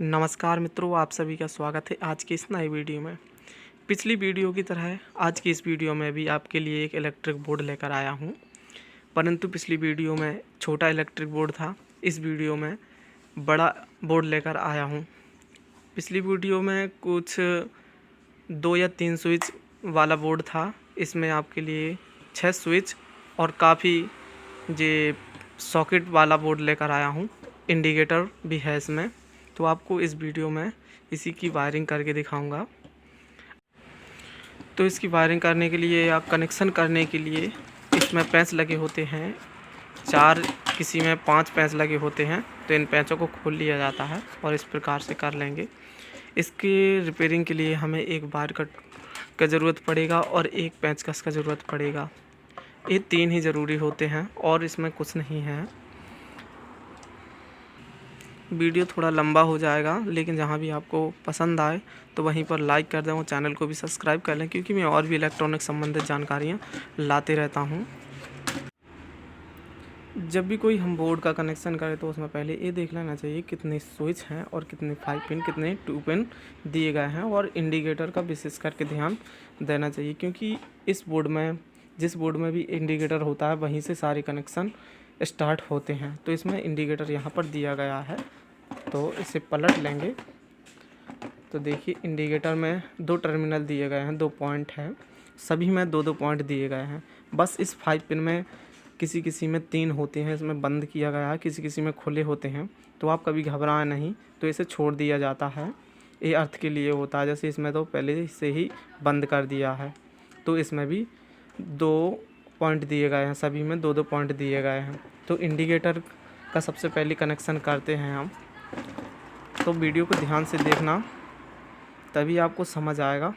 नमस्कार मित्रों, आप सभी का स्वागत है आज की इस नई वीडियो में। पिछली वीडियो की तरह आज की इस वीडियो में भी आपके लिए एक इलेक्ट्रिक बोर्ड लेकर आया हूं, परंतु पिछली वीडियो में छोटा इलेक्ट्रिक बोर्ड था, इस वीडियो में बड़ा बोर्ड लेकर आया हूं। पिछली वीडियो में कुछ 2 या 3 स्विच वाला बोर्ड था, इसमें आपके लिए 6 स्विच और काफ़ी जे सॉकेट वाला बोर्ड लेकर आया हूं। इंडिकेटर भी है इसमें, तो आपको इस वीडियो में इसी की वायरिंग करके दिखाऊंगा। तो इसकी वायरिंग करने के लिए या कनेक्शन करने के लिए इसमें पैंच लगे होते हैं, 4 किसी में 5 पैंच लगे होते हैं। तो इन पैंचों को खोल लिया जाता है और इस प्रकार से कर लेंगे। इसके रिपेयरिंग के लिए हमें एक वायर कट का ज़रूरत पड़ेगा और एक पेंचकस का ज़रूरत पड़ेगा। ये 3 ही ज़रूरी होते हैं और इसमें कुछ नहीं है। वीडियो थोड़ा लंबा हो जाएगा, लेकिन जहाँ भी आपको पसंद आए तो वहीं पर लाइक कर दें और चैनल को भी सब्सक्राइब कर लें, क्योंकि मैं और भी इलेक्ट्रॉनिक संबंधित जानकारियाँ लाते रहता हूँ। जब भी कोई हम बोर्ड का कनेक्शन करें तो उसमें पहले ये देख लेना चाहिए कितने स्विच हैं और कितने 5 पिन कितने 2 पिन दिए गए हैं, और इंडिकेटर का विशेष करके ध्यान देना चाहिए, क्योंकि इस बोर्ड में जिस बोर्ड में भी इंडिकेटर होता है वहीं से सारे कनेक्शन स्टार्ट होते हैं। तो इसमें इंडिकेटर यहाँ पर दिया गया है, तो इसे पलट लेंगे तो देखिए इंडिकेटर में 2 टर्मिनल दिए गए हैं, 2 पॉइंट हैं, सभी में 2-2 पॉइंट दिए गए हैं। बस इस 5 पिन में किसी किसी में 3 होते हैं, इसमें बंद किया गया है, किसी किसी में खुले होते हैं। तो आप कभी घबराएं नहीं, तो इसे छोड़ दिया जाता है, ये अर्थ के लिए होता है। जैसे इसमें तो पहले से ही बंद कर दिया है, तो इसमें भी 2 पॉइंट दिए गए हैं, सभी में 2-2 पॉइंट दिए गए हैं। तो इंडिकेटर का सबसे पहले कनेक्शन करते हैं हम। तो वीडियो को ध्यान से देखना, तभी आपको समझ आएगा।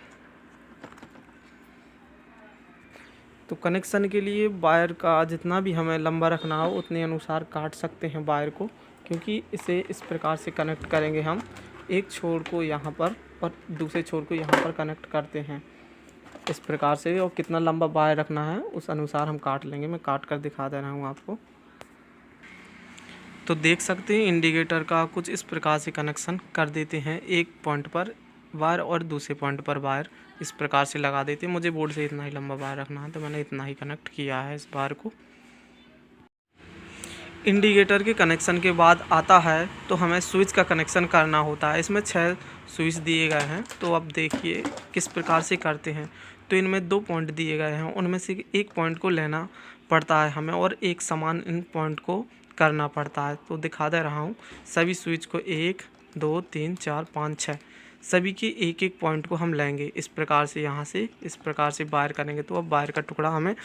तो कनेक्शन के लिए वायर का जितना भी हमें लंबा रखना हो उतने अनुसार काट सकते हैं वायर को, क्योंकि इसे इस प्रकार से कनेक्ट करेंगे हम। एक छोर को यहाँ पर और दूसरे छोर को यहाँ पर कनेक्ट करते हैं इस प्रकार से, और कितना लंबा वायर रखना है उस अनुसार हम काट लेंगे। मैं काट कर दिखा दे रहा हूँ आपको। तो देख सकते हैं इंडिकेटर का कुछ इस प्रकार से कनेक्शन कर देते हैं, एक पॉइंट पर वायर और दूसरे पॉइंट पर वायर इस प्रकार से लगा देते हैं। मुझे बोर्ड से इतना ही लंबा वायर रखना है, तो मैंने इतना ही कनेक्ट किया है इस वायर को। इंडिकेटर के कनेक्शन के बाद आता है तो हमें स्विच का कनेक्शन करना होता है। इसमें 6 स्विच दिए गए हैं, तो अब देखिए किस प्रकार से करते हैं। तो इनमें 2 पॉइंट दिए गए हैं, उनमें से एक पॉइंट को लेना पड़ता है हमें और एक समान इन पॉइंट को करना पड़ता है। तो दिखा दे रहा हूँ, सभी स्विच को 1 2 3 4 5 6 सभी के एक एक पॉइंट को हम लेंगे इस प्रकार से, यहाँ से इस प्रकार से वायर करेंगे। तो अब वायर का टुकड़ा हमें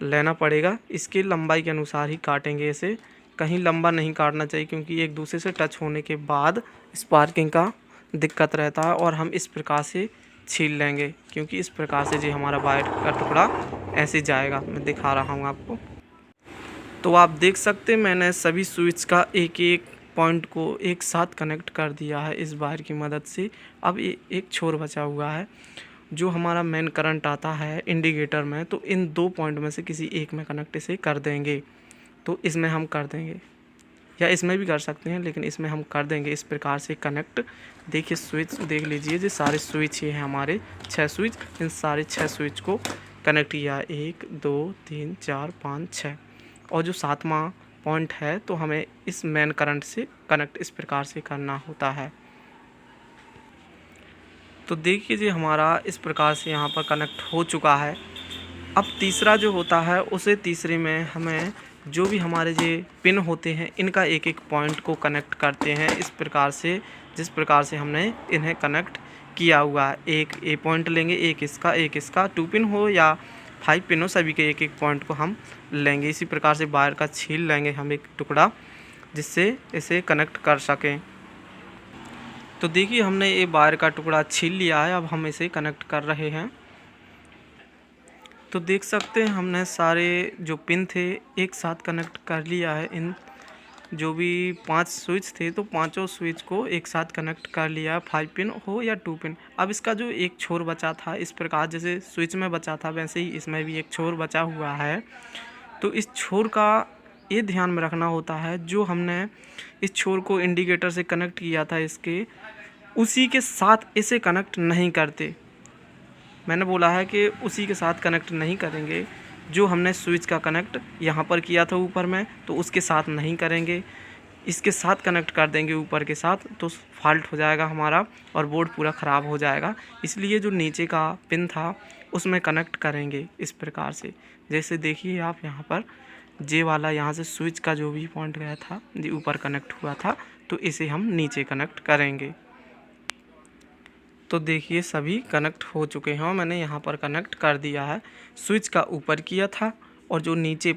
लेना पड़ेगा, इसके लंबाई के अनुसार ही काटेंगे इसे। कहीं लंबा नहीं काटना चाहिए, क्योंकि एक दूसरे से टच होने के बाद स्पार्किंग का दिक्कत रहता है, और हम इस प्रकार से छील लेंगे, क्योंकि इस प्रकार से जो हमारा वायर का टुकड़ा ऐसे जाएगा। मैं दिखा रहा हूँ आपको। तो आप देख सकते हैं मैंने सभी स्विच का एक एक पॉइंट को एक साथ कनेक्ट कर दिया है इस वायर की मदद से। अब ये एक छोर बचा हुआ है, जो हमारा मेन करंट आता है इंडिकेटर में, तो इन 2 पॉइंट में से किसी एक में कनेक्ट इसे कर देंगे। तो इसमें हम कर देंगे, या इसमें भी कर सकते हैं, लेकिन इसमें हम कर देंगे इस प्रकार से कनेक्ट। देखिए स्विच देख लीजिए, जो सारे स्विच ये हैं हमारे 6 स्विच, इन सारे 6 स्विच को कनेक्ट किया 1 2 3 4 5 6, और जो 7वां पॉइंट है तो हमें इस मेन करंट से कनेक्ट इस प्रकार से करना होता है। तो देखिए जी हमारा इस प्रकार से यहाँ पर कनेक्ट हो चुका है। अब तीसरा जो होता है, उसे तीसरे में हमें जो भी हमारे जो पिन होते हैं इनका एक एक पॉइंट को कनेक्ट करते हैं इस प्रकार से, जिस प्रकार से हमने इन्हें कनेक्ट किया हुआ है। एक ए पॉइंट लेंगे, एक इसका 2 पिन हो या 5 पिन हो, सभी के एक एक पॉइंट को हम लेंगे। इसी प्रकार से वायर का छील लेंगे हम एक टुकड़ा, जिससे इसे कनेक्ट कर सकें। तो देखिए हमने ये वायर का टुकड़ा छील लिया है, अब हम इसे कनेक्ट कर रहे हैं। तो देख सकते हैं हमने सारे जो पिन थे एक साथ कनेक्ट कर लिया है। इन जो भी 5 स्विच थे तो पांचों स्विच को एक साथ कनेक्ट कर लिया, 5 पिन हो या 2 पिन। अब इसका जो एक छोर बचा था, इस प्रकार जैसे स्विच में बचा था वैसे ही इसमें भी एक छोर बचा हुआ है। तो इस छोर का ये ध्यान में रखना होता है जो हमने इस छोर को इंडिकेटर से कनेक्ट किया था इसके, उसी के साथ इसे कनेक्ट नहीं करते। मैंने बोला है कि उसी के साथ कनेक्ट नहीं करेंगे। जो हमने स्विच का कनेक्ट यहाँ पर किया था ऊपर में, तो उसके साथ नहीं करेंगे, इसके साथ कनेक्ट कर देंगे ऊपर के साथ, तो फॉल्ट हो जाएगा हमारा और बोर्ड पूरा ख़राब हो जाएगा। इसलिए जो नीचे का पिन था उसमें कनेक्ट करेंगे इस प्रकार से। जैसे देखिए आप यहाँ पर जे वाला यहाँ से स्विच का जो भी पॉइंट गया था, ये ऊपर कनेक्ट हुआ था, तो इसे हम नीचे कनेक्ट करेंगे। तो देखिए सभी कनेक्ट हो चुके हैं। मैंने यहाँ पर कनेक्ट कर दिया है। स्विच का ऊपर किया था और जो नीचे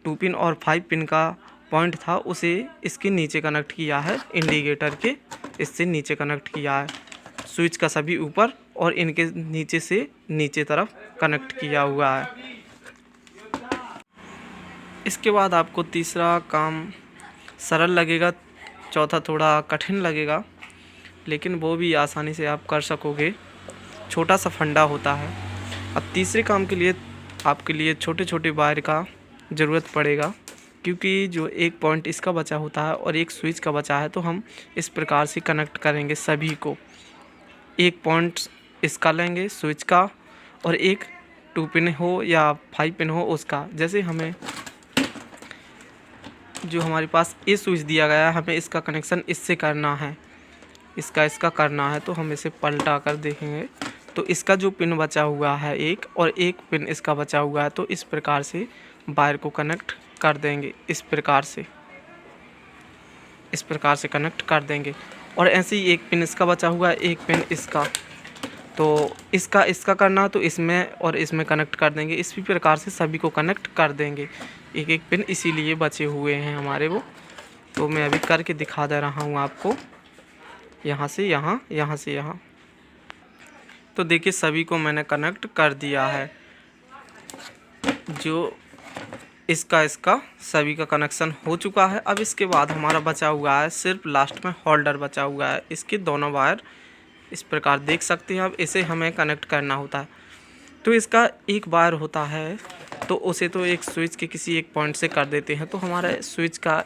2 पिन और 5 पिन का पॉइंट था उसे इसके नीचे कनेक्ट किया है, इंडिकेटर के इससे नीचे कनेक्ट किया है। स्विच का सभी ऊपर और इनके नीचे से नीचे तरफ कनेक्ट किया हुआ है। इसके बाद आपको तीसरा काम सरल लगेगा, चौथा थोड़ा कठिन लगेगा, लेकिन वो भी आसानी से आप कर सकोगे। छोटा सा फंडा होता है। अब तीसरे काम के लिए आपके लिए छोटे छोटे वायर का ज़रूरत पड़ेगा, क्योंकि जो एक पॉइंट इसका बचा होता है और एक स्विच का बचा है, तो हम इस प्रकार से कनेक्ट करेंगे सभी को। एक पॉइंट इसका लेंगे स्विच का और एक 2 पिन हो या 5 पिन हो उसका। जैसे हमें जो हमारे पास ये स्विच दिया गया है, हमें इसका कनेक्शन इससे करना है, इसका करना है, तो हम इसे पलटा कर देखेंगे तो इसका जो पिन बचा हुआ है एक, और एक पिन इसका बचा हुआ है, तो इस प्रकार से वायर को कनेक्ट कर देंगे। इस प्रकार से कनेक्ट कर देंगे। और ऐसे ही एक पिन इसका बचा हुआ है, एक पिन इसका, तो इसका करना तो इसमें और इसमें कनेक्ट कर देंगे। इसी प्रकार से सभी को कनेक्ट कर देंगे। एक एक पिन इसीलिए बचे हुए हैं हमारे वो। तो मैं अभी करके दिखा दे रहा हूँ आपको, यहाँ से यहाँ, यहाँ से यहाँ। तो देखिए सभी को मैंने कनेक्ट कर दिया है। जो इसका सभी का कनेक्शन हो चुका है। अब इसके बाद हमारा बचा हुआ है सिर्फ लास्ट में होल्डर बचा हुआ है। इसके दोनों वायर इस प्रकार देख सकते हैं। अब इसे हमें कनेक्ट करना होता है। तो इसका एक वायर होता है, तो उसे तो एक स्विच के किसी एक पॉइंट से कर देते हैं। तो हमारा स्विच का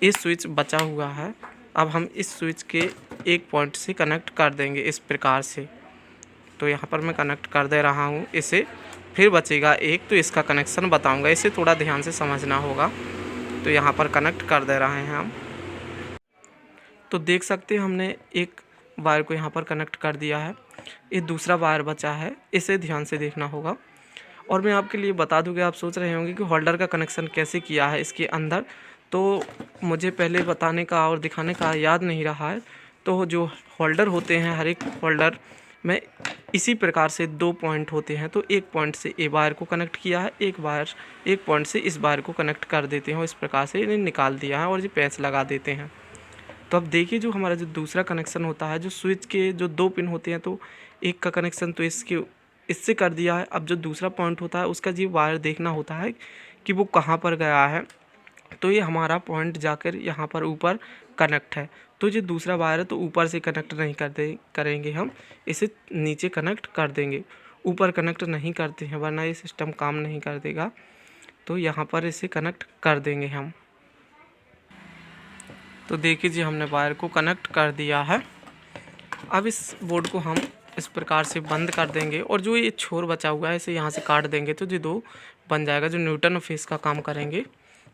ये स्विच बचा हुआ है। अब हम इस स्विच के एक पॉइंट से कनेक्ट कर देंगे इस प्रकार से। तो यहाँ पर मैं कनेक्ट कर दे रहा हूँ इसे। फिर बचेगा एक, तो इसका कनेक्शन बताऊँगा, इसे थोड़ा ध्यान से समझना होगा। तो यहाँ पर कनेक्ट कर दे रहे हैं हम। तो देख सकते हैं हमने एक वायर को यहाँ पर कनेक्ट कर दिया है। ये दूसरा वायर बचा है, इसे ध्यान से देखना होगा। और मैं आपके लिए बता दूँ कि आप सोच रहे होंगे कि होल्डर का कनेक्शन कैसे किया है इसके अंदर, तो मुझे पहले बताने का और दिखाने का याद नहीं रहा है। तो जो होल्डर होते हैं, हर एक होल्डर में इसी प्रकार से 2 पॉइंट होते हैं। तो एक पॉइंट से ए वायर को कनेक्ट किया है, एक पॉइंट से इस वायर को कनेक्ट कर देते हैं। इस प्रकार से इन्हें निकाल दिया है और ये पैच लगा देते हैं। तो अब देखिए जो हमारा जो दूसरा कनेक्शन होता है, जो स्विच के जो 2 पिन होते हैं, तो एक का कनेक्शन तो इससे कर दिया है। अब जो दूसरा पॉइंट होता है उसका जी वायर देखना होता है कि वो कहाँ पर गया है। तो ये हमारा पॉइंट जाकर यहाँ पर ऊपर कनेक्ट है। तो जो दूसरा वायर है तो ऊपर से कनेक्ट नहीं करेंगे हम, इसे नीचे कनेक्ट कर देंगे। ऊपर कनेक्ट नहीं करते हैं वरना ये सिस्टम काम नहीं कर देगा। तो यहाँ पर इसे कनेक्ट कर देंगे हम। तो देखिए जी हमने वायर को कनेक्ट कर दिया है। अब इस बोर्ड को हम इस प्रकार से बंद कर देंगे और जो ये छोर बचा हुआ है इसे यहाँ से काट देंगे, तो जो 2 बन जाएगा, जो न्यूटन फेस का काम करेंगे।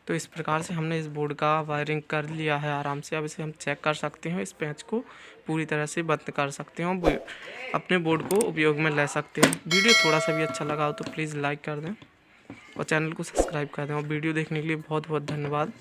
तो इस प्रकार से हमने इस बोर्ड का वायरिंग कर लिया है आराम से। अब इसे हम चेक कर सकते हैं, इस पेंच को पूरी तरह से बंद कर सकते हैं और अपने बोर्ड को उपयोग में ले सकते हैं। वीडियो थोड़ा सा भी अच्छा लगा हो तो प्लीज़ लाइक कर दें और चैनल को सब्सक्राइब कर दें। और वीडियो देखने के लिए बहुत बहुत धन्यवाद।